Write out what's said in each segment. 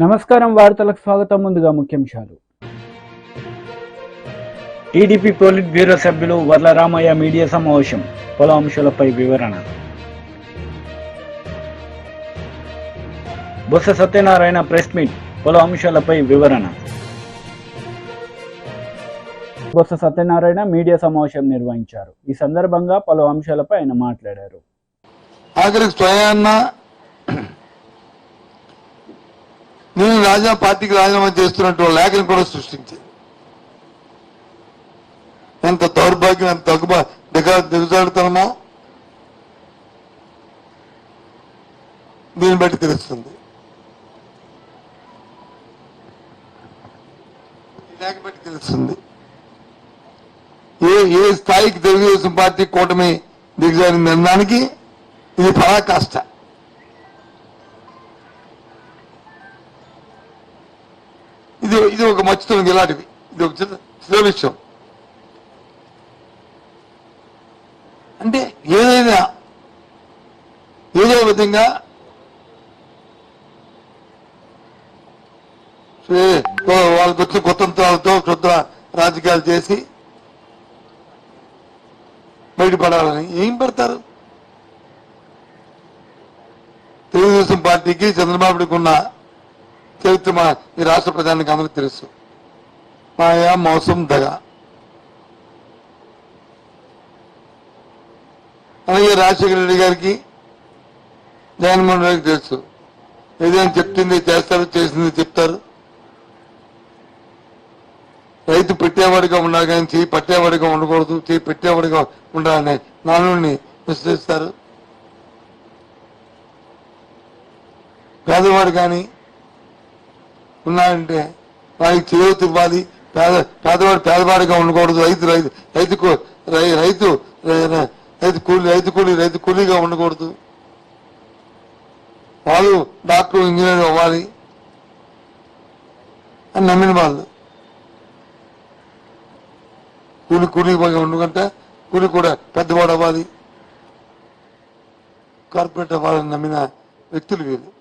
నమస్కారం వార్తలకు స్వాగతం. ముందుగా ముఖ్యాంశాలు. టీడీపీ పోలిట్ బ్యూరో సభ్యులు వర్ల రామయ్య మీడియా సమావేశం, పలు అంశాలపై వివరణ. బొత్స సత్యనారాయణ ప్రెస్ మీట్, పలు అంశాలపై వివరణ. బొత్స సత్యనారాయణ మీడియా సమావేశం నిర్వహించారు. ఈ సందర్భంగా పలు అంశాలపై ఆయన మాట్లాడారు. నేను పార్టీకి రాజీనామా చేస్తున్నట్టు లేఖను కూడా సృష్టించింది. ఎంత దౌర్భాగ్యం, ఎంత దిగజాడుతామో దీన్ని బట్టి తెలుస్తుంది. లేఖ బట్టి తెలుస్తుంది ఏ స్థాయికి తెలుగుదేశం పార్టీ కూటమి దిగజారింది అనడానికి ఇది పరాకాష్ట. ఇది ఒక మచ్చుతుంది, ఇలాంటివి ఇది ఒక చిన్న విషయం. అంటే ఏదో విధంగా వాళ్ళకి వచ్చిన కుతంత్రాలతో క్షుద్ర రాజకీయాలు చేసి బయటపడాలని ఏం పెడతారు? తెలుగుదేశం పార్టీకి చంద్రబాబుకి ఉన్న చరిత్ర ఈ రాష్ట్ర ప్రజానికి అందరికీ తెలుసు. మాయా, మోసం, దగ. అలాగే రాజశేఖర రెడ్డి గారికి, జగన్మోహన్ రెడ్డికి తెలుసు. ఏదైనా చెప్తుంది చేస్తారు, చేసింది చెప్తారు. రైతు పెట్టేవాడిగా ఉండాలి కానీ చేయి పట్టేవాడిగా ఉండకూడదు, చేయి పెట్టేవాడిగా ఉండాలని నానుడిని విశ్లేషిస్తారు. పేదవాడు కానీ ఉన్నాడంటే వారికి చేయూత ఇవ్వాలి. పేదవాడు పేదవాడిగా ఉండకూడదు. రైతు కూలీగా ఉండకూడదు. వాళ్ళు డాక్టర్, ఇంజనీర్ అవ్వాలి అని నమ్మిన వాళ్ళు. కూలీగా ఉండకంటే కూలి కూడా పెద్దవాడు అవ్వాలి, కార్పొరేట్ అవ్వాలని నమ్మిన వ్యక్తులు వీళ్ళు.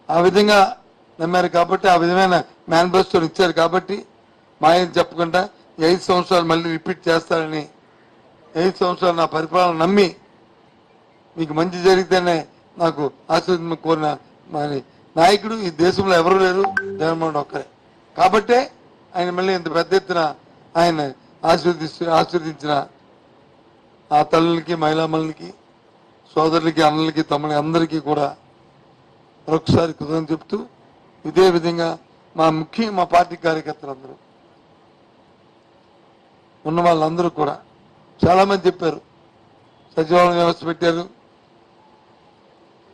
ఆ విధంగా నమ్మారు కాబట్టి, ఆ విధమైన మేనిఫెస్టోని ఇచ్చారు కాబట్టి, మాయం చెప్పకుండా 5 సంవత్సరాలు మళ్ళీ రిపీట్ చేస్తారని, 5 సంవత్సరాలు నా పరిపాలన నమ్మి మీకు మంచి జరిగితేనే నాకు ఆశీర్వాదం కోరిన మరి నాయకుడు ఈ దేశంలో ఎవరు లేరు, జగన్మోహన్ ఒక్కరే. కాబట్టే ఆయన మళ్ళీ ఇంత పెద్ద ఎత్తున ఆయన ఆశీర్వదించిన ఆ తల్లులకి, మహిళామణులకి, సోదరులకి, అన్నలకి, తమ్ముళ్ళకి అందరికీ కూడా మరొకసారి కృతజ్ఞతలు చెప్తూ, ఇదే విధంగా మా పార్టీ కార్యకర్తలందరూ ఉన్న వాళ్ళందరూ కూడా చాలా మంది చెప్పారు, సచివాలయం వ్యవస్థ పెట్టారు,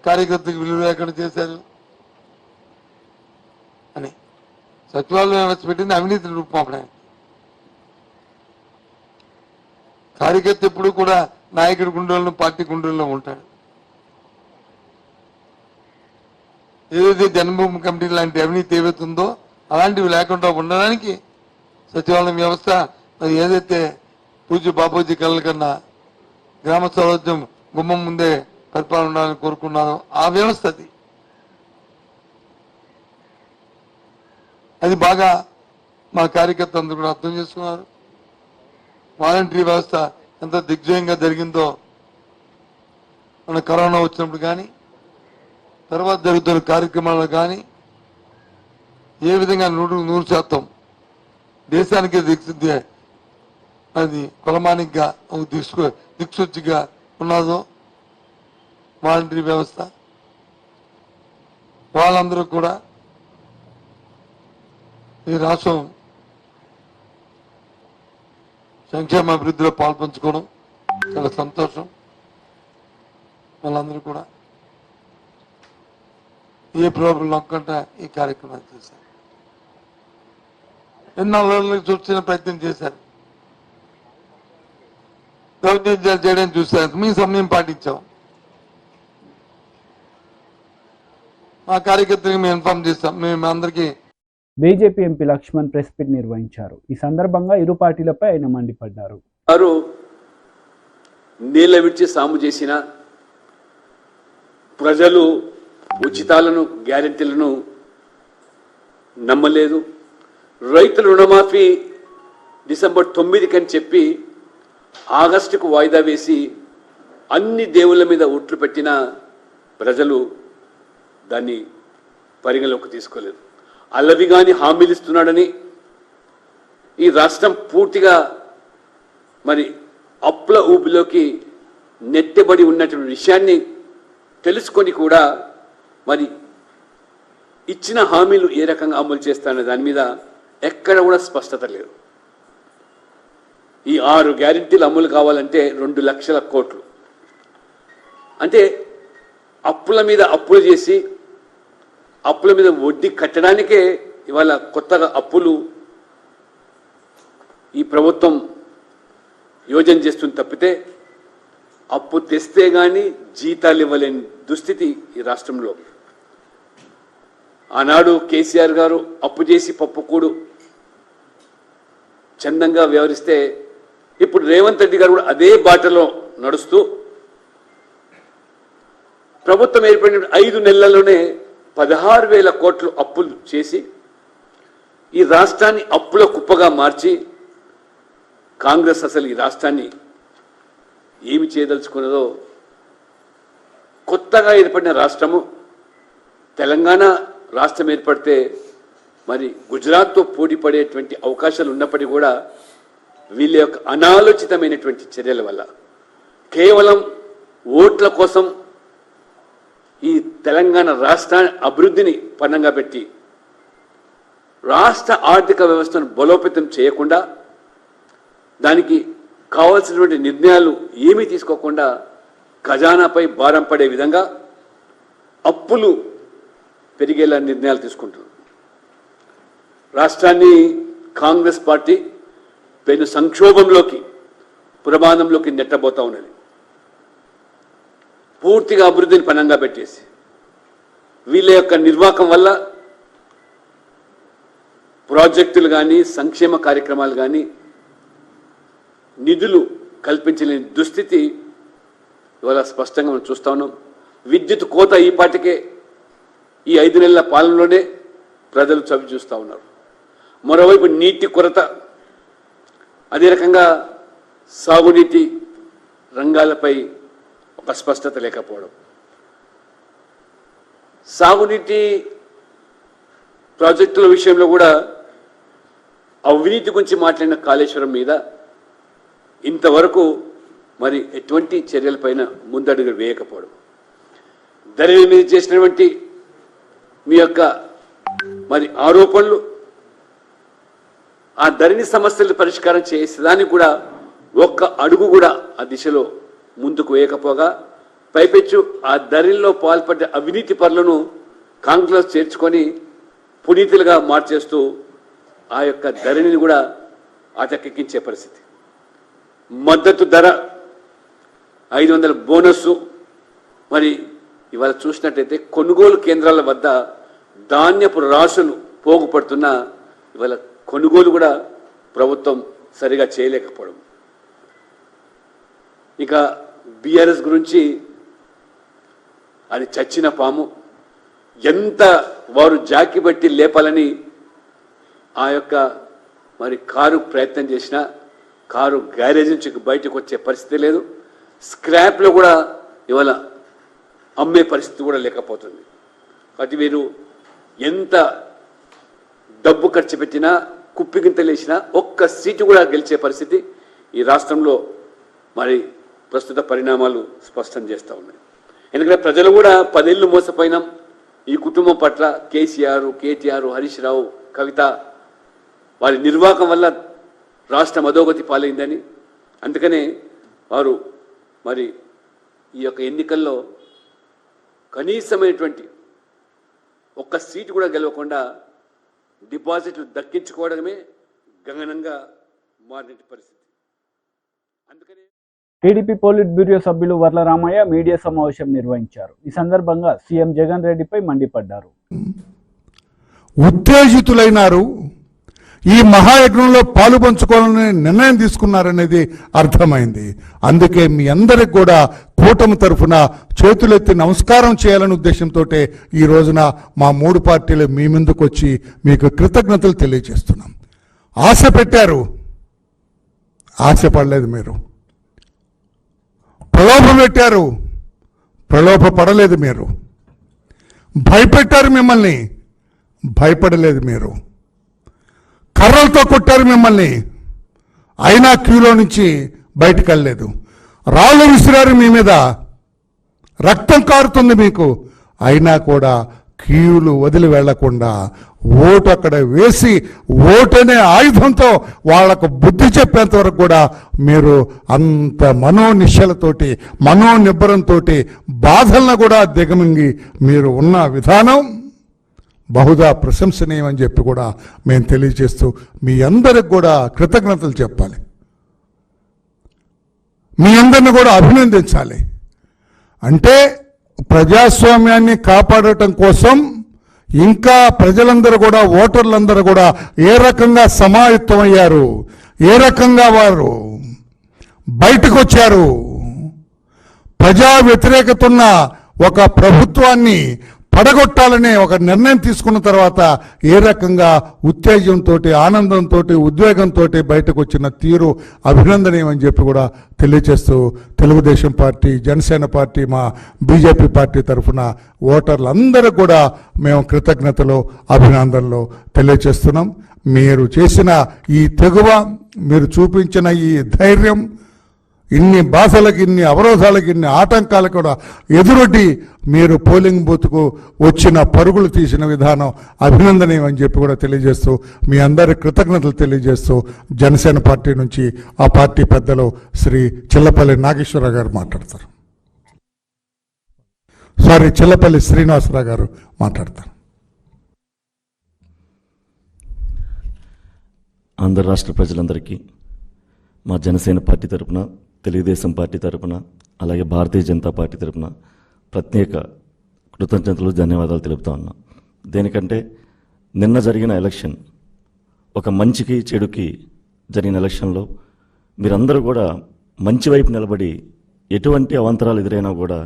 కార్యకర్తలకు విలువ లేకుండా చేశారు అని. సచివాలయం వ్యవస్థ పెట్టింది అవినీతి రూపం. కార్యకర్త ఎప్పుడు కూడా నాయకుడి గుండెల్లో, పార్టీ గుండెల్లో ఉంటాడు. ఏదైతే జన్మభూమి కమిటీ లాంటి అవినీతి ఏవైతుందో అలాంటివి లేకుండా ఉండడానికి సచివాలయం వ్యవస్థ, మరి ఏదైతే పూజ్య బాపూజీ కళ్ళ కన్నా గ్రామ స్వరాజ్యం గుమ్మం ముందే పరిపాలన ఉండాలని కోరుకున్నారో ఆ వ్యవస్థ అది బాగా మా కార్యకర్తలు అందరూ కూడా అర్థం చేసుకున్నారు. వాలంటరీ వ్యవస్థ ఎంత దిగ్విజయంగా జరిగిందో మన కరోనా వచ్చినప్పుడు కానీ, తర్వాత జరుగుతున్న కార్యక్రమాలు కానీ ఏ విధంగా 100% దేశానికి అది కులమానికిగా దిక్సూచిగా ఉన్నదో వాలంటరీ వ్యవస్థ, వాళ్ళందరూ కూడా ఈ రాష్ట్రం సంక్షేమ అభివృద్ధిలో పాల్పంచుకోవడం చాలా సంతోషం. వాళ్ళందరూ కూడా ఏ ప్రాబ్లం లేకుండా ఈ కార్యక్రమాలు చేశారు. ఎన్నోళ్ళకి చూసిన ప్రయత్నం చేశారు, దౌర్జన్యాలు చేయడానికి చూశారు. మీ సమయం పాటించాం. మా కార్యకర్తలకు మేము ఇన్ఫార్మ్ చేస్తాం. మేము అందరికీ. BJP MP Laxman press meet నిర్వహించారు. ఈ సందర్భంగా ఇరు పార్టీలపై ఆయన మండిపడ్డారు. నీళ్ళ విడిచి సాము చేసిన ప్రజలు ఉచితాలను, గ్యారెంటీలను నమ్మలేదు. రైతుల రుణమాఫీ డిసెంబర్ 9 అని చెప్పి ఆగస్టుకు వాయిదా వేసి అన్ని దేవుళ్ళ మీద ఒట్లు పెట్టిన ప్రజలు దాన్ని పరిగణలోకి తీసుకోలేదు. అల్లవిగాని హామీలు ఇస్తున్నాడని ఈ రాష్ట్రం పూర్తిగా మరి అప్పుల ఊపిలోకి నెట్టబడి ఉన్నటువంటి విషయాన్ని తెలుసుకొని కూడా మరి ఇచ్చిన హామీలు ఏ రకంగా అమలు చేస్తారనే దాని మీద ఎక్కడ కూడా స్పష్టత లేదు. ఈ 6 గ్యారెంటీలు అమలు కావాలంటే 2 లక్షల కోట్లు, అంటే అప్పుల మీద అప్పులు చేసి అప్పుల మీద వడ్డీ కట్టడానికే ఇవాళ కొత్తగా అప్పులు ఈ ప్రభుత్వం యోజన చేస్తుంది తప్పితే అప్పు తెస్తే కానీ జీతాలు ఇవ్వలేని దుస్థితి ఈ రాష్ట్రంలో. ఆనాడు కేసీఆర్ గారు అప్పు చేసి పప్పుకూడు చందంగా వ్యవహరిస్తే ఇప్పుడు రేవంత్ రెడ్డి గారు కూడా అదే బాటలో నడుస్తూ ప్రభుత్వం ఏర్పడిన 5 నెలల్లోనే 16,000 కోట్లు అప్పులు చేసి ఈ రాష్ట్రాన్ని అప్పుల కుప్పగా మార్చి కాంగ్రెస్ అసలు ఈ రాష్ట్రాన్ని ఏమి చేయదలుచుకున్నదో, కొత్తగా ఏర్పడిన రాష్ట్రము తెలంగాణ రాష్ట్రం ఏర్పడితే మరి గుజరాత్తో పోటీ పడేటువంటి అవకాశాలు ఉన్నప్పటికీ కూడా వీళ్ళ యొక్క అనాలోచితమైనటువంటి చర్యల వల్ల కేవలం ఓట్ల కోసం ఈ తెలంగాణ రాష్ట్ర అభివృద్ధిని పన్నంగా పెట్టి రాష్ట్ర ఆర్థిక వ్యవస్థను బలోపేతం చేయకుండా దానికి కావాల్సినటువంటి నిర్ణయాలు ఏమీ తీసుకోకుండా ఖజానాపై భారం పడే విధంగా అప్పులు పెరిగేలా నిర్ణయాలు తీసుకుంటున్నారు. రాష్ట్రాన్ని కాంగ్రెస్ పార్టీ పెను సంక్షోభంలోకి పురమానంలోకి నెట్టబోతా ఉన్నది. పూర్తిగా అభివృద్ధిని పనంగా పెట్టేసి వీళ్ళ యొక్క నిర్వాహకం వల్ల ప్రాజెక్టులు కానీ సంక్షేమ కార్యక్రమాలు కానీ నిధులు కల్పించలేని దుస్థితి ఇవాళ స్పష్టంగా మనం చూస్తా ఉన్నాం. విద్యుత్ కోత ఈ పాటికే ఈ 5 నెలల పాలనలోనే ప్రజలు చవి చూస్తూ ఉన్నారు. మరోవైపు నీటి కొరత, అదే రకంగా సాగునీటి రంగాలపై ఒక స్పష్టత లేకపోవడం, సాగునీటి ప్రాజెక్టుల విషయంలో కూడా అవినీతి గురించి మాట్లాడిన కాళేశ్వరం మీద ఇంతవరకు మరి ఎటువంటి చర్యలపైన ముందడుగు వేయకపోవడం, ధరణి మీద చేసినటువంటి మీ యొక్క మరి ఆరోపణలు, ఆ ధరణి సమస్యలు పరిష్కారం చేసేదానికి కూడా ఒక్క అడుగు కూడా ఆ దిశలో ముందుకు వేయకపోగా పైపెచ్చు ఆ ధరణిలో పాల్పడ్డ అవినీతి పరులను కాంగ్రెస్ చేర్చుకొని పునీతులుగా మార్చేస్తూ ఆ యొక్క ధరణిని కూడా అటకెక్కించే పరిస్థితి. మద్దతు ధర 500 బోనస్సు, మరి ఇవాళ చూసినట్టయితే కొనుగోలు కేంద్రాల వద్ద ధాన్యపు రాసులు పోగుపడుతున్న ఇవాళ కొనుగోలు కూడా ప్రభుత్వం సరిగా చేయలేకపోవడం. ఇక బీఆర్ఎస్ గురించి అది చచ్చిన పాము, ఎంత వారు జాకి బట్టి లేపాలని ఆ యొక్క మరి కారు ప్రయత్నం చేసినా కారు గ్యారేజ్ నుంచి బయటకు వచ్చే పరిస్థితి లేదు. స్క్రాప్లో కూడా ఇవాళ అమ్మే పరిస్థితి కూడా లేకపోతుంది. కాబట్టి వీరు ఎంత డబ్బు ఖర్చు పెట్టినా కుప్పిగింతలేసినా ఒక్క సీటు కూడా గెలిచే పరిస్థితి ఈ రాష్ట్రంలో మరి ప్రస్తుత పరిణామాలు స్పష్టం చేస్తూ ఉన్నాయి. ఎందుకంటే ప్రజలు కూడా 10 ఏళ్ళు మోసపోయినాం ఈ కుటుంబం పట్ల. కేసీఆర్, కేటీఆర్, హరీష్ రావు, కవిత వారి నిర్వాహకం వల్ల రాష్ట్రం అధోగతి పాలైందని, అందుకనే వారు మరి ఈ యొక్క ఎన్నికల్లో కనీసమైనటువంటి ఒక్క సీటు కూడా గెలవకుండా డిపాజిట్లు దక్కించుకోవడమే గగనంగా మారిన పరిస్థితి. అందుకనే టీడీపీ పోలిట్ బ్యూరో సభ్యులు వర్ల రామయ్య మీడియా సమావేశం నిర్వహించారు. ఈ సందర్భంగా సీఎం జగన్ రెడ్డిపై మండిపడ్డారు. ఉత్తేజితులైనారు, ఈ మహాయజ్ఞంలో పాలు పంచుకోవాలని నిర్ణయం తీసుకున్నారనేది అర్థమైంది. అందుకే మీ అందరికి కూడా కూటమి తరఫున చేతులెత్తి నమస్కారం చేయాలనే ఉద్దేశంతో ఈ రోజున మా 3 పార్టీలు మీ ముందుకు వచ్చి మీకు కృతజ్ఞతలు తెలియజేస్తున్నాం. ఆశ పెట్టారు, ఆశపడలేదు. మీరు ప్రలోభ పెట్టారు, ప్రలోభ పడలేదు. మీరు భయపెట్టారు, మిమ్మల్ని భయపడలేదు. మీరు కర్రలతో కొట్టారు మిమ్మల్ని, అయినా క్యూలో నుంచి బయటకు వెళ్ళలేదు. రాళ్ళు విసిరారు మీ మీద, రక్తం కారుతుంది మీకు, అయినా కూడా క్యూలు వదిలి వెళ్లకుండా ఓటు అక్కడ వేసి ఓటనే ఆయుధంతో వాళ్లకు బుద్ధి చెప్పేంత వరకు కూడా మీరు అంత మనోనిశ్చలతోటి మనోనిబ్బరంతో బాధలను కూడా దిగమింగి మీరు ఉన్న విధానం బహుదా ప్రశంసనీయమని చెప్పి కూడా మేము తెలియజేస్తూ మీ అందరికి కూడా కృతజ్ఞతలు చెప్పాలి, మీ అందరిని కూడా అభినందించాలి. అంటే ప్రజాస్వామ్యాన్ని కాపాడటం కోసం ఇంకా ప్రజలందరూ కూడా ఓటర్లందరూ కూడా ఏ రకంగా సమాయత్తమయ్యారు, ఏ రకంగా వారు బయటకు వచ్చారు, ప్రజా వ్యతిరేకత ఉన్న ఒక ప్రభుత్వాన్ని పడగొట్టాలనే ఒక నిర్ణయం తీసుకున్న తర్వాత ఏ రకంగా ఉత్తేజంతో ఆనందంతో ఉద్వేగంతో బయటకు వచ్చిన తీరు అభినందనీయమని చెప్పి కూడా తెలియజేస్తూ తెలుగుదేశం పార్టీ, జనసేన పార్టీ, మా బీజేపీ పార్టీ తరఫున ఓటర్లందరూ కూడా మేము కృతజ్ఞతలు అభినందనలు తెలియజేస్తున్నాం. మీరు చేసిన ఈ తెగువ, మీరు చూపించిన ఈ ధైర్యం, ఇన్ని బాధలకు, ఇన్ని అవరోధాలకు, ఇన్ని ఆటంకాలకు కూడా ఎదురొడ్డి మీరు పోలింగ్ బూత్కు వచ్చిన పరుగులు తీసిన విధానం అభినందనీయం అని చెప్పి కూడా తెలియజేస్తూ మీ అందరి కృతజ్ఞతలు తెలియజేస్తూ జనసేన పార్టీ నుంచి ఆ పార్టీ పెద్దలు శ్రీ చిల్లపల్లి నాగేశ్వరరావు గారు మాట్లాడతారు. చిల్లపల్లి శ్రీనివాసరావు గారు మాట్లాడతారు. ఆంధ్ర రాష్ట్ర ప్రజలందరికీ మా జనసేన పార్టీ తరపున, తెలుగుదేశం పార్టీ తరపున, అలాగే భారతీయ జనతా పార్టీ తరపున ప్రత్యేక కృతజ్ఞతలు, ధన్యవాదాలు తెలుపుతా ఉన్నాం. దేనికంటే నిన్న జరిగిన ఎలక్షన్ ఒక మంచికి చెడుకి జరిగిన ఎలక్షన్లో మీరందరూ కూడా మంచి వైపు నిలబడి ఎటువంటి అవాంతరాలు ఎదురైనా కూడా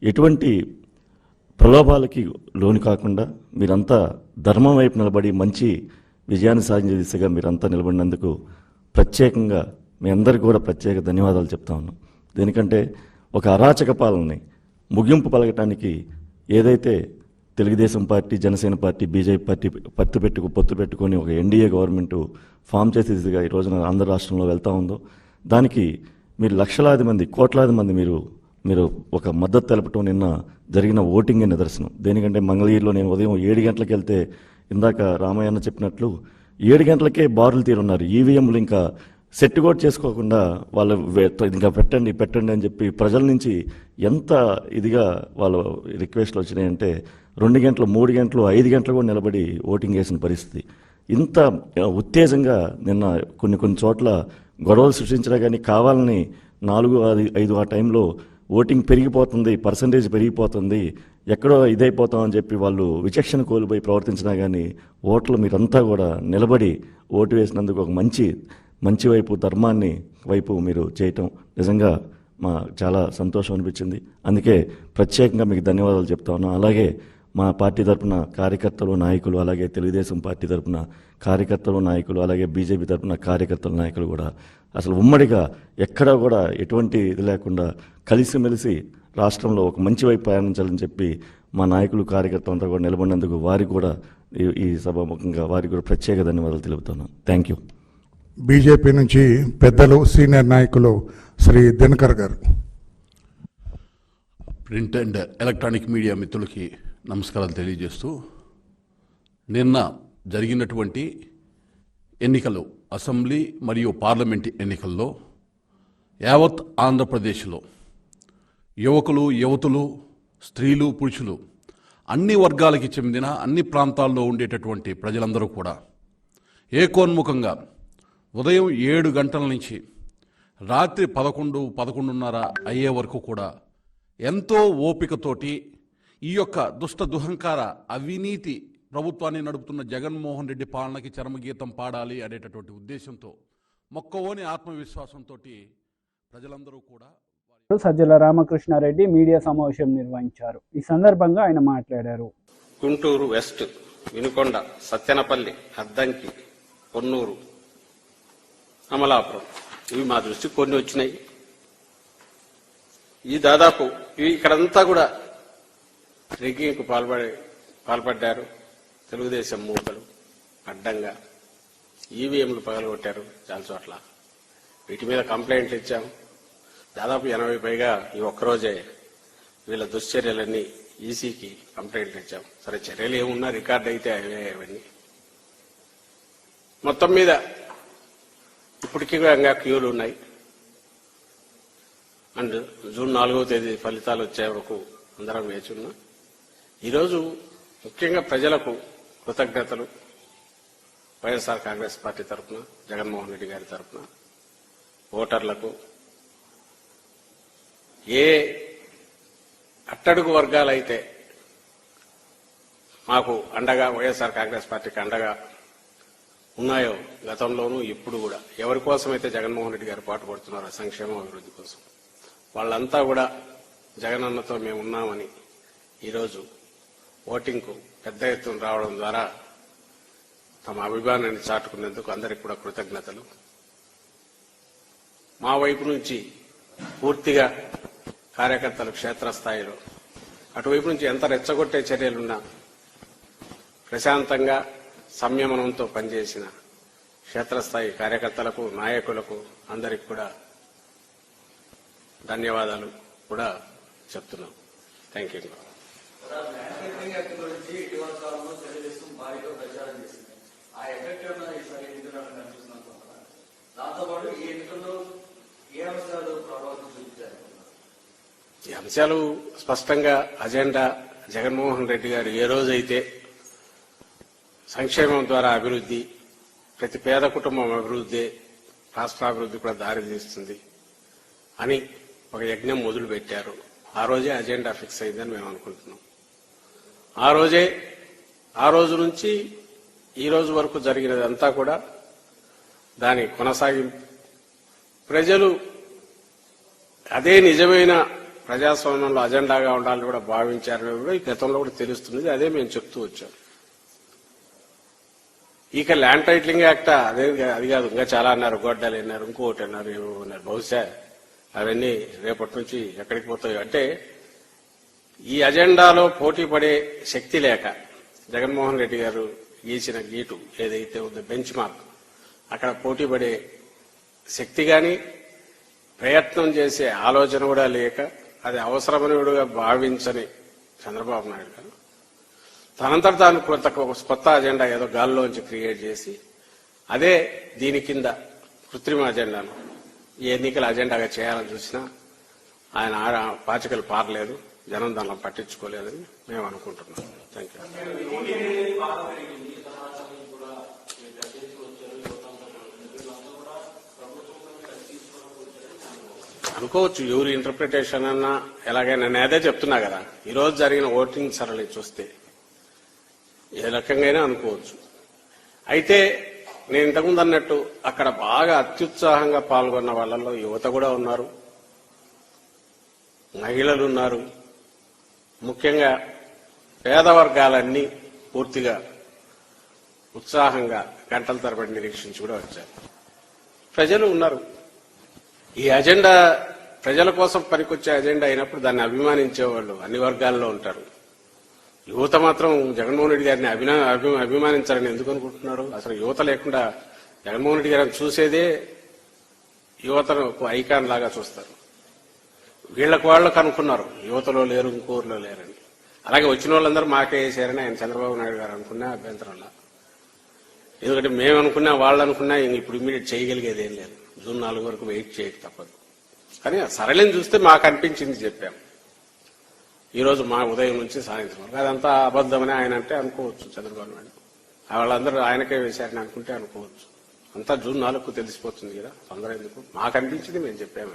ఎటువంటి ప్రలోభాలకి లోను కాకుండా మీరంతా ధర్మం వైపు నిలబడి మంచి విజయాన్ని సాధించే దిశగా మీరంతా నిలబడినందుకు ప్రత్యేకంగా మీ అందరికీ కూడా ప్రత్యేక ధన్యవాదాలు చెప్తా ఉన్నాం. దేనికంటే ఒక అరాచక పాలనని ముగింపు పలకటానికి ఏదైతే Telugu Desam party, Janasena party, BJP party పొత్తు పెట్టుకొని ఒక ఎన్డీఏ గవర్నమెంట్ ఫామ్ చేసే దిశగా ఈ రోజున ఆంధ్ర రాష్ట్రంలో వెళ్తూ ఉందో దానికి మీరు లక్షలాది మంది, కోట్లాది మంది మీరు ఒక మద్దతు తెలపటం నిన్న జరిగిన ఓటింగే నిదర్శనం. దేనికంటే మంగళగిరిలో నేను ఉదయం 7 గంటలకు వెళ్తే ఇందాక రామయ్యన్న చెప్పినట్లు 7 గంటలకే బారులు తీరున్నారు. ఈవీఎంలు ఇంకా సెట్ కూడా చేసుకోకుండా వాళ్ళు ఇంకా పెట్టండి అని చెప్పి ప్రజల నుంచి ఎంత ఇదిగా వాళ్ళ రిక్వెస్ట్లు వచ్చినాయంటే 2 గంటలు, 3 గంటలు, 5 గంటలు కూడా నిలబడి ఓటింగ్ వేసిన పరిస్థితి. ఇంత ఉత్తేజంగా నిన్న కొన్ని చోట్ల గొడవలు సృష్టించినా కానీ కావాలని 4-5 ఆ టైంలో ఓటింగ్ పెరిగిపోతుంది, పర్సంటేజ్ పెరిగిపోతుంది, ఎక్కడో ఇదైపోతామని చెప్పి వాళ్ళు విచక్షణ కోల్పోయి ప్రవర్తించినా కానీ ఓట్లు మీరంతా కూడా నిలబడి ఓటు వేసినందుకు ఒక మంచి వైపు, ధర్మాన్ని వైపు మీరు చేయటం నిజంగా మా చాలా సంతోషం అనిపించింది. అందుకే ప్రత్యేకంగా మీకు ధన్యవాదాలు చెప్తా ఉన్నాం. అలాగే మా పార్టీ తరఫున కార్యకర్తలు, నాయకులు, అలాగే తెలుగుదేశం పార్టీ తరఫున కార్యకర్తలు, నాయకులు, అలాగే బీజేపీ తరఫున కార్యకర్తలు, నాయకులు కూడా అసలు ఉమ్మడిగా ఎక్కడా కూడా ఎటువంటి ఇది లేకుండా కలిసిమెలిసి రాష్ట్రంలో ఒక మంచి వైపు ప్రయాణించాలని చెప్పి మా నాయకులు, కార్యకర్తలంతా కూడా నిలబడినందుకు వారికి కూడా ఈ సభాముఖంగా వారికి కూడా ప్రత్యేక ధన్యవాదాలు తెలుపుతున్నాను. Thank you. బీజేపీ నుంచి పెద్దలు, సీనియర్ నాయకులు శ్రీ దినకర్ గారు. ప్రింట్ అండ్ ఎలక్ట్రానిక్ మీడియా మిత్రులకి నమస్కారాలు తెలియజేస్తూ, నిన్న జరిగినటువంటి ఎన్నికలు, అసెంబ్లీ మరియు పార్లమెంట్ ఎన్నికల్లో యావత్ ఆంధ్రప్రదేశ్లో యువకులు, యువతులు, స్త్రీలు, పురుషులు అన్ని వర్గాలకి చెందిన అన్ని ప్రాంతాల్లో ఉండేటటువంటి ప్రజలందరూ కూడా ఏకోన్ముఖంగా ఉదయం 7 గంటల నుంచి రాత్రి 11-11:30 అయ్యే వరకు కూడా ఎంతో ఓపికతోటి ఈ యొక్క దుష్ట దుహంకార అవినీతి ప్రభుత్వాన్ని నడుపుతున్న జగన్మోహన్ రెడ్డి పాలనకి చరమగీతం పాడాలి అనేటటువంటి ఉద్దేశంతో మొక్కవోని ఆత్మవిశ్వాసంతో ప్రజలందరూ కూడా సజ్జల రామకృష్ణారెడ్డి మీడియా సమావేశం నిర్వహించారు. ఈ సందర్భంగా ఆయన మాట్లాడారు. గుంటూరు వెస్ట్, వినుకొండ, సత్యనపల్లి, అద్దంకి, పొన్నూరు, అమలాపురం ఇవి మా దృష్టికి కొన్ని వచ్చినాయి. ఈ దాదాపు ఇవి ఇక్కడంతా కూడా రిగ్గింగ్కు పాల్పడ్డారు. తెలుగుదేశం మూకలు అడ్డంగా ఈవీఎంలు పగలగొట్టారు చాలా చోట్ల. వీటి మీద కంప్లైంట్లు ఇచ్చాం. దాదాపు 80 పైగా ఈ ఒక్కరోజే వీళ్ళ దుశ్చర్యలన్నీ ఈసీకి కంప్లైంట్లు ఇచ్చాం. సరే, చర్యలు ఏమున్నా రికార్డు అయితే అవన్నీ మొత్తం మీద ఇప్పటికీ ఇంకా క్యూలు ఉన్నాయి. అండ్ జూన్ 4వ తేదీ ఫలితాలు వచ్చే వరకు అందరం వేచి ఉన్నాం. ఈరోజు ముఖ్యంగా ప్రజలకు కృతజ్ఞతలు. వైఎస్ఆర్ కాంగ్రెస్ పార్టీ తరఫున, జగన్మోహన్ రెడ్డి గారి తరఫున ఓటర్లకు, ఏ అట్టడుగు వర్గాలైతే మాకు అండగా, వైఎస్ఆర్ కాంగ్రెస్ పార్టీకి అండగా ఉన్నాయో గతంలోనూ ఇప్పుడు కూడా, ఎవరి కోసమైతే జగన్మోహన్ రెడ్డి గారు పాటుపడుతున్నారో సంక్షేమం అభివృద్ధి కోసం, వాళ్ళంతా కూడా జగనన్నతో మేము ఉన్నామని ఈరోజు ఓటింగ్కు పెద్ద ఎత్తున రావడం ద్వారా తమ అభిమానాన్ని చాటుకునేందుకు అందరికీ కూడా కృతజ్ఞతలు. మా వైపు నుంచి పూర్తిగా కార్యకర్తలు క్షేత్రస్థాయిలో, అటువైపు నుంచి ఎంత రెచ్చగొట్టే చర్యలున్నా ప్రశాంతంగా సంయమనంతో పనిచేసిన క్షేత్రస్థాయి కార్యకర్తలకు, నాయకులకు అందరికి కూడా ధన్యవాదాలు కూడా చెప్తున్నాం. Thank you. ఈ అంశాలు స్పష్టంగా అజెండా జగన్మోహన్ రెడ్డి గారు ఏ రోజైతే సంక్షేమం ద్వారా అభివృద్ధి, ప్రతి పేద కుటుంబం అభివృద్ధి, రాష్ట్రాభివృద్ధి కూడా దారితీస్తుంది అని ఒక యజ్ఞం మొదలు పెట్టారు, ఆ రోజే అజెండా ఫిక్స్ అయిందని మేము అనుకుంటున్నాం. ఆ రోజు నుంచి ఈ రోజు వరకు జరిగినదంతా కూడా దాని కొనసాగింపు. ప్రజలు అదే నిజమైన ప్రజాస్వామ్యంలో అజెండాగా ఉండాలని కూడా భావించారని కూడా ఈ గతంలో కూడా తెలుస్తుంది. అదే మేము చెప్తూ వచ్చాం. ఇక ల్యాండ్ టైటిలింగ్ యాక్ట్ అది కాదు, ఇంకా చాలా అన్నారు, గొడ్డలు అన్నారు, ఇంకోటి అన్నారు, ఏమో అన్నారు. బహుశా అవన్నీ రేపటి నుంచి ఎక్కడికి పోతాయో. అంటే ఈ అజెండాలో పోటీ పడే శక్తి లేక జగన్మోహన్ రెడ్డి గారు గీసిన గీటు ఏదైతే ఉందో బెంచ్ మార్క్, అక్కడ పోటీ పడే శక్తి కానీ ప్రయత్నం చేసే ఆలోచన కూడా లేక, అది అవసరమనిగా భావించని చంద్రబాబు నాయుడు గారు తనంతట తాను కొత్త అజెండా ఏదో గాల్లోంచి క్రియేట్ చేసి అదే దీని కింద కృత్రిమ అజెండాను ఈ ఎన్నికల అజెండాగా చేయాలని చూసినా ఆయన పాచికలు పారలేదు, జనం దానిలో పట్టించుకోలేదని మేము అనుకుంటున్నాం. Thank you. అనుకోవచ్చు, ఎవరి ఇంటర్ప్రిటేషన్ అన్నా ఎలాగైనా. నేను అదే చెప్తున్నా కదా, ఈరోజు జరిగిన ఓటింగ్ సరళి చూస్తే ఏ రకంగా అనుకోవచ్చు. అయితే నేను ఇంతకుముందు అన్నట్టు అక్కడ బాగా అత్యుత్సాహంగా పాల్గొన్న వాళ్ళలో యువత కూడా ఉన్నారు, మహిళలు ఉన్నారు. ముఖ్యంగా పేద వర్గాలన్నీ పూర్తిగా ఉత్సాహంగా గంటల తరబడి నిరీక్షించి కూడా వచ్చారు. ప్రజలు ఉన్నారు. ఈ అజెండా ప్రజల కోసం పనికొచ్చే అజెండా అయినప్పుడు దాన్ని అభిమానించే వాళ్ళు అన్ని వర్గాల్లో ఉంటారు. యువత మాత్రం జగన్మోహన్ రెడ్డి గారిని అభిమానించాలని ఎందుకు అనుకుంటున్నారు? అసలు యువత లేకుండా జగన్మోహన్ రెడ్డి గారిని చూసేదే యువతను ఐకాన్ లాగా చూస్తారు. వాళ్ళకు అనుకున్నారు యువతలో లేరు, ఇంకోరులో లేరని. అలాగే వచ్చిన వాళ్ళందరూ మాకే వేసారని ఆయన చంద్రబాబు నాయుడు గారు అనుకున్నా అభ్యంతరంలా. ఎందుకంటే మేము అనుకున్నా, వాళ్ళు అనుకున్నా ఇప్పుడు ఇమీడియట్ చేయగలిగేది ఏం లేదు. జూన్ 4 వరకు వెయిట్ చేయక తప్పదు. కానీ సరళిని చూస్తే మాకు అనిపించింది చెప్పాం. ఈరోజు మా ఉదయం నుంచి సాయంత్రం వరకు అదంతా అబద్దమని ఆయన అంటే అనుకోవచ్చు చంద్రబాబు నాయుడు. వాళ్ళందరూ ఆయనకే వేశారని అనుకుంటే అనుకోవచ్చు. అంతా జూన్ 4కు తెలిసిపోతుంది కదా, తొందర ఎందుకు? మాకు అనిపించింది మేము చెప్పాము.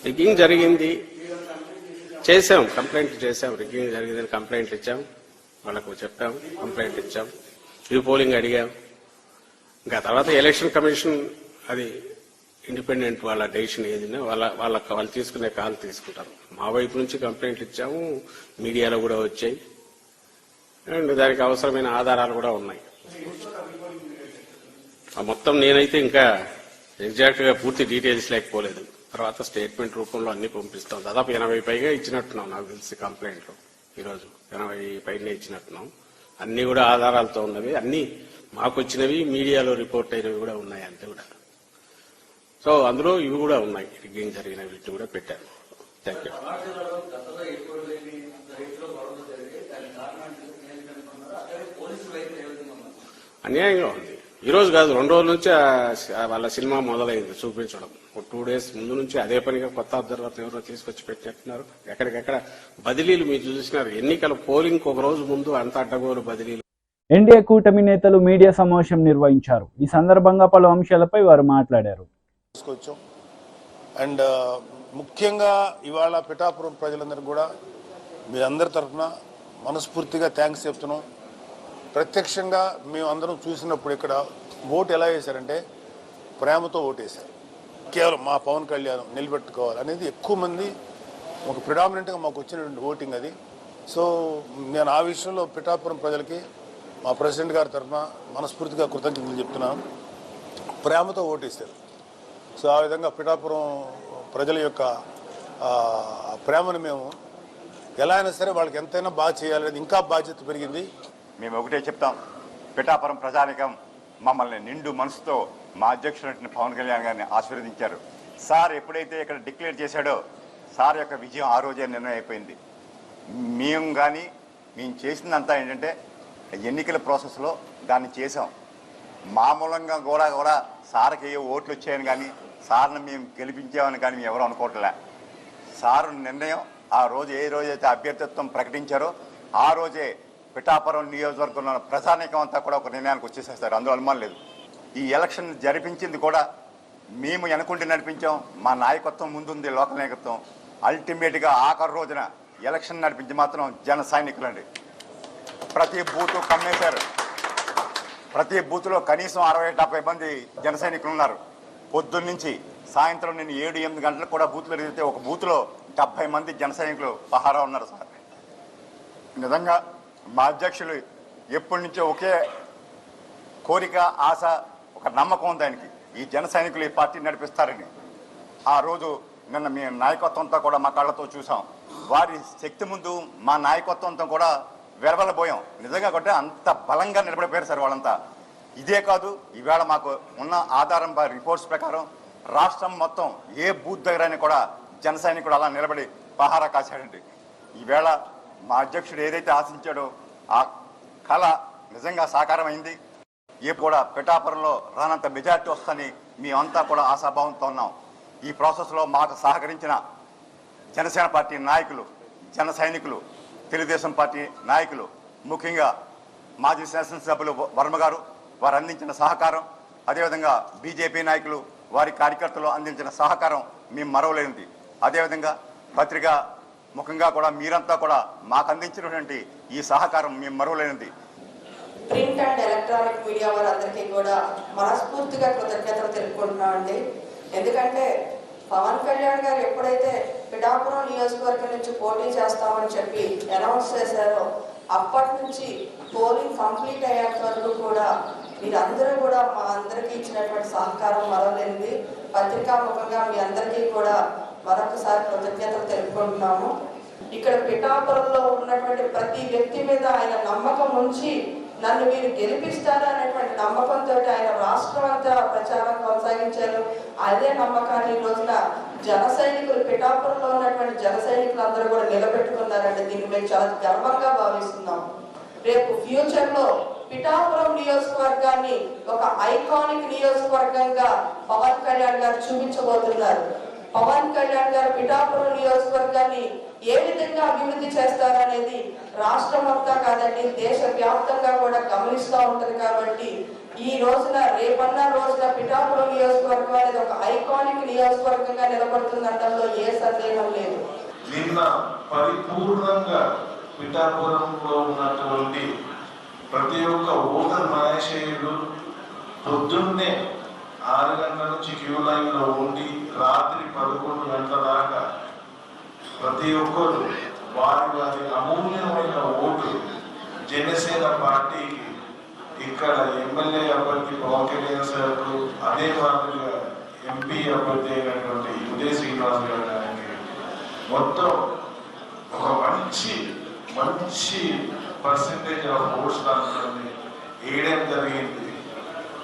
రిగ్గింగ్ జరిగింది చేసాం, కంప్లైంట్ చేసాం, రిగ్గింగ్ జరిగిందని కంప్లైంట్ ఇచ్చాం, వాళ్ళకు చెప్పాం, కంప్లైంట్ ఇచ్చాం, రీపోలింగ్ అడిగాం. ఇంకా తర్వాత ఎలక్షన్ కమిషన్ అది ఇండిపెండెంట్ వాళ్ళ డెసిషన్ ఏదైనా వాళ్ళు తీసుకునే కాల్ తీసుకుంటారు. మా వైపు నుంచి కంప్లైంట్ ఇచ్చాము, మీడియాలో కూడా వచ్చాయి, అండ్ దానికి అవసరమైన ఆధారాలు కూడా ఉన్నాయి. మొత్తం నేనైతే ఇంకా ఎగ్జాక్ట్ గా పూర్తి డీటెయిల్స్ లేకపోలేదు. తర్వాత స్టేట్మెంట్ రూపంలో అన్ని పంపిస్తాం. దాదాపు 80 పైగా ఇచ్చినట్టున్నాం నాకు తెలిసి కంప్లైంట్లు. ఈరోజు 80 పైన ఇచ్చినట్టున్నాం. అన్ని కూడా ఆధారాలతో ఉన్నవి, అన్ని మాకు వచ్చినవి, మీడియాలో రిపోర్ట్ అయినవి కూడా ఉన్నాయి అంతే కూడా. సో అందులో ఇవి కూడా ఉన్నాయి, రిగ్గింగ్ జరిగిన వీటిని కూడా పెట్టారు. Thank you. అన్యాయంగా ఉంది. ఈ రోజు కాదు, 2 రోజుల నుంచి వాళ్ళ సినిమా మొదలైంది చూపించడం. 2 days ముందు నుంచి అదే పనిగా కొత్త అబ్జర్వర్లు ఎవరో తీసుకొచ్చి పెట్టినట్టున్నారు. ఎక్కడికెక్కడ బదిలీలు మీరు చూసినారు. ఎన్నికల పోలింగ్ ఒక రోజు ముందు అంత అడ్డగోలు బదిలీలు. ఎన్డీఏ కూటమి నేతలు మీడియా సమావేశం నిర్వహించారు. ఈ సందర్భంగా పలు అంశాలపై వారు మాట్లాడారు. అండ్ ముఖ్యంగా ఇవాళ పిఠాపురం ప్రజలందరూ కూడా మీ అందరి తరఫున మనస్ఫూర్తిగా థ్యాంక్స్ చెప్తున్నాం. ప్రత్యక్షంగా మేము అందరం చూసినప్పుడు ఇక్కడ ఓటు ఎలా వేశారంటే ప్రేమతో ఓటేశారు. కేవలం మా పవన్ కళ్యాణ్ నిలబెట్టుకోవాలి అనేది ఎక్కువ మంది ఒక ప్రిడామినెంట్గా మాకు వచ్చినటువంటి ఓటింగ్ అది. సో నేను ఆ విషయంలో పిఠాపురం ప్రజలకి మా ప్రెసిడెంట్ గారి తరఫున మనస్ఫూర్తిగా కృతజ్ఞతలు చెప్తున్నాను. ప్రేమతో ఓటేశారు. సో ఆ విధంగా పిఠాపురం ప్రజల యొక్క ప్రేమను మేము ఎలా అయినా సరే వాళ్ళకి ఎంతైనా బాగా చేయాలనేది ఇంకా బాధ్యత పెరిగింది. మేము ఒకటే చెప్తాం, పిఠాపురం ప్రజానికం మమ్మల్ని నిండు మనసుతో మా అధ్యక్షుడు పవన్ కళ్యాణ్ గారిని ఆశీర్వదించారు. సార్ ఎప్పుడైతే ఇక్కడ డిక్లేర్ చేశాడో సార్ యొక్క విజయం ఆ రోజే నిర్ణయం అయిపోయింది. మేము చేసిందంతా ఏంటంటే ఎన్నికల ప్రాసెస్లో దాన్ని చేసాం. మామూలంగా కూడా సార్కి ఏ ఓట్లు వచ్చాయని కానీ సార్ని మేము గెలిపించామని కానీ మేము ఎవరు అనుకోవట్లే. సారు నిర్ణయం ఆ రోజు ఏ రోజైతే అభ్యర్థిత్వం ప్రకటించారో ఆ రోజే పిఠాపురం నియోజకవర్గంలో ప్రజానీకం అంతా కూడా ఒక నిర్ణయానికి వచ్చేసేస్తారు. అందులో అనుమానం లేదు. ఈ ఎలక్షన్ జరిపించింది కూడా మేము వెనకుండి నడిపించాం. మా నాయకత్వం ముందుంది, లోకల్ నాయకత్వం. అల్టిమేట్గా ఆఖరి రోజున ఎలక్షన్ నడిపించి మాత్రం జన సైనికులండి. ప్రతి బూత్ కమ్మేశారు. ప్రతి బూత్లో కనీసం 60-70 మంది జన సైనికులు ఉన్నారు. పొద్దున్నుంచి సాయంత్రం నేను 7-8 గంటలకు కూడా బూత్లో తిరిగితే ఒక బూత్లో 70 మంది జన సైనికులు పహారా ఉన్నారు సార్. నిజంగా మా అధ్యక్షులు ఎప్పటి నుంచో ఒకే కోరిక, ఆశ, ఒక నమ్మకం ఉంది ఆయనకి, ఈ జన సైనికులు ఈ పార్టీ నడిపిస్తారని. ఆ రోజు నిన్న మీ నాయకత్వంతో కూడా మా కళ్ళతో చూసాం. వారి శక్తి ముందు మా నాయకత్వంతో కూడా వెలవెలబోయాం. నిజంగా కొట్టే అంత బలంగా నిలబడిపోయారు సార్ వాళ్ళంతా. ఇదే కాదు, ఈవేళ మాకు ఉన్న ఆధారం రిపోర్ట్స్ ప్రకారం రాష్ట్రం మొత్తం ఏ బూత్ దగ్గరైనా కూడా జన సైనికుడు అలా నిలబడి పహారా కాశాడండి. ఈవేళ మా అధ్యక్షుడు ఏదైతే ఆశించాడో ఆ కళ నిజంగా సాకారం అయింది. కూడా పిఠాపురంలో రానంత మెజార్టీ వస్తుందని మేమంతా కూడా ఆశాభావంతో ఉన్నాం. ఈ ప్రాసెస్లో మాకు సహకరించిన జనసేన పార్టీ నాయకులు, జన సైనికులు, తెలుగుదేశం పార్టీ నాయకులు, ముఖ్యంగా మాజీ శాసనసభ్యులు వర్మ గారు వారు అందించిన సహకారం, అదేవిధంగా బీజేపీ నాయకులు వారి కార్యకర్తలు అందించిన సహకారం మేము మరవలేనిది. అదేవిధంగా పత్రిక ముఖంగా కూడా మీరంతా కూడా మాకు అందించినటువంటి ఈ సహకారం మేము మరవలేనిది. ప్రింట్ అండ్ ఎలక్ట్రానిక్ మీడియా వారందరికీ కూడా మనస్ఫూర్తిగా కృతజ్ఞతలు తెలుపుకుంటున్నామండి. ఎందుకంటే పవన్ కళ్యాణ్ గారు ఎప్పుడైతే పిఠాపురం నియోజకవర్గం నుంచి పోటీ చేస్తామని చెప్పి అనౌన్స్ చేశారో అప్పటి నుంచి పోలింగ్ కంప్లీట్ అయ్యేంత వరకు కూడా మీరందరూ కూడా మా అందరికీ ఇచ్చినటువంటి సహకారం మరవలేనిది. పత్రికాముఖంగా మీ అందరికీ కూడా మరొకసారి కృతజ్ఞతలు తెలుపుకుంటున్నాము. ఇక్కడ పిఠాపురంలో ఉన్నటువంటి ప్రతి వ్యక్తి మీద ఆయన నమ్మకం ఉంచి నన్ను మీరు గెలిపిస్తారు అనేటువంటి నమ్మకంతో ఆయన రాష్ట్రం అంతా ప్రచారం కొనసాగించారు. అదే నమ్మకాన్ని ఈ రోజున జన సైనికులు, పిఠాపురంలో ఉన్నటువంటి జన సైనికులు అందరూ కూడా నిలబెట్టుకున్నారంటే దీన్ని మేము చాలా గర్వంగా భావిస్తున్నాం. రేపు ఫ్యూచర్ లో పిఠాపురం నియోజకవర్గాన్ని ఒక ఐకానిక్ నియోజకవర్గంగా పవన్ కళ్యాణ్ గారు చూపించబోతున్నారు. పవన్ కళ్యాణ్ గారు పిఠాపురం నియోజకవర్గాన్ని ఏ విధంగా అభివృద్ధి చేస్తారనేది రాష్ట్రం అంతా కాదండి, దేశ వ్యాప్తంగా కూడా గమనిస్తూ ఉంటది. కాబట్టి ఈ రోజున రేపన్న రోజున పిఠాపురం నియోజకవర్గం అనేది ఒక ఐకానిక్ నియోజకవర్గంగా నిలబడుతుందనడంలో ఏ సందేహం లేదు. నిన్న పరిపూర్ణంగా పిఠాపురంలో ఉన్నటువంటి ప్రతి ఒక్క ఓటర్ మహేషయుడు పొద్దున్నే 6 గంటల నుంచి క్యూ లైన్ లో ఉండి రాత్రి 11 గంటల దాకా ప్రతి ఒక్కరు వారి అమూల్యమైన ఓటు జనసేన పార్టీకి ఇక్కడ ఎమ్మెల్యే అభ్యర్థి పవన్ కళ్యాణ్ సార్, అదే మాదిరిగా ఎంపీ అభ్యర్థి అయినటువంటి ఉదయ్ శ్రీనివాస్ గారికి మొత్తం ఒక మంచి పర్సెంటేజ్ ఆఫ్ ఓట్స్ దాంట్లో వేయడం జరిగింది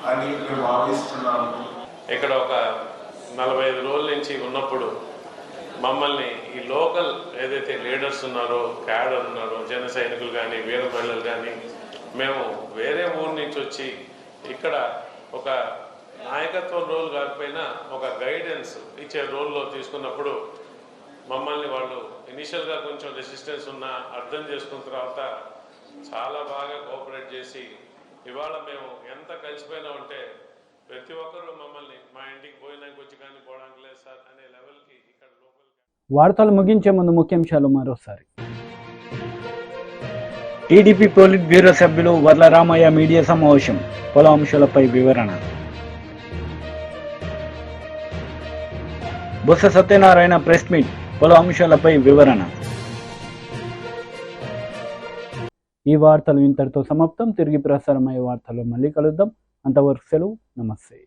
అని మేము భావిస్తున్నాము. ఇక్కడ ఒక 45 రోజుల నుంచి ఉన్నప్పుడు మమ్మల్ని ఈ లోకల్ ఏదైతే లీడర్స్ ఉన్నారో, క్యాడర్ ఉన్నారో, జన సైనికులు కానీ, వీర మహిళలు కానీ, మేము వేరే ఊరు నుంచి వచ్చి ఇక్కడ ఒక నాయకత్వం రోల్ కాకపోయినా ఒక గైడెన్స్ ఇచ్చే రోల్లో తీసుకున్నప్పుడు మమ్మల్ని వాళ్ళు ఇనిషియల్గా కొంచెం రెసిస్టెన్స్ ఉన్నా అర్థం చేసుకున్న తర్వాత చాలా బాగా కోఆపరేట్ చేసి ఇవాళ మేము ఎంత కలిసిపోయినా ఉంటే ప్రతి ఒక్కరు మమ్మల్ని మా ఇంటికి పోయినాక వచ్చి కానీ పోవడానికి లేదు సార్ అనే లెవెల్కి ఇక్కడ లోకల్. వార్తలు ముగించే ముందు ముఖ్యాంశాలు మరోసారి. టీడీపీ పోలిట్ బ్యూరో సభ్యులు వర్ల రామయ్య మీడియా సమావేశం, పలు అంశాలపై వివరణ. బొత్స సత్యనారాయణ ప్రెస్ మీట్, పలు అంశాలపై వివరణ. ఈ వార్తలు ఇంతటితో సమాప్తం. తిరిగి ప్రసారమయ్యే వార్తలు మళ్ళీ కలుద్దాం. అంతవరకు సెలవు. నమస్తే.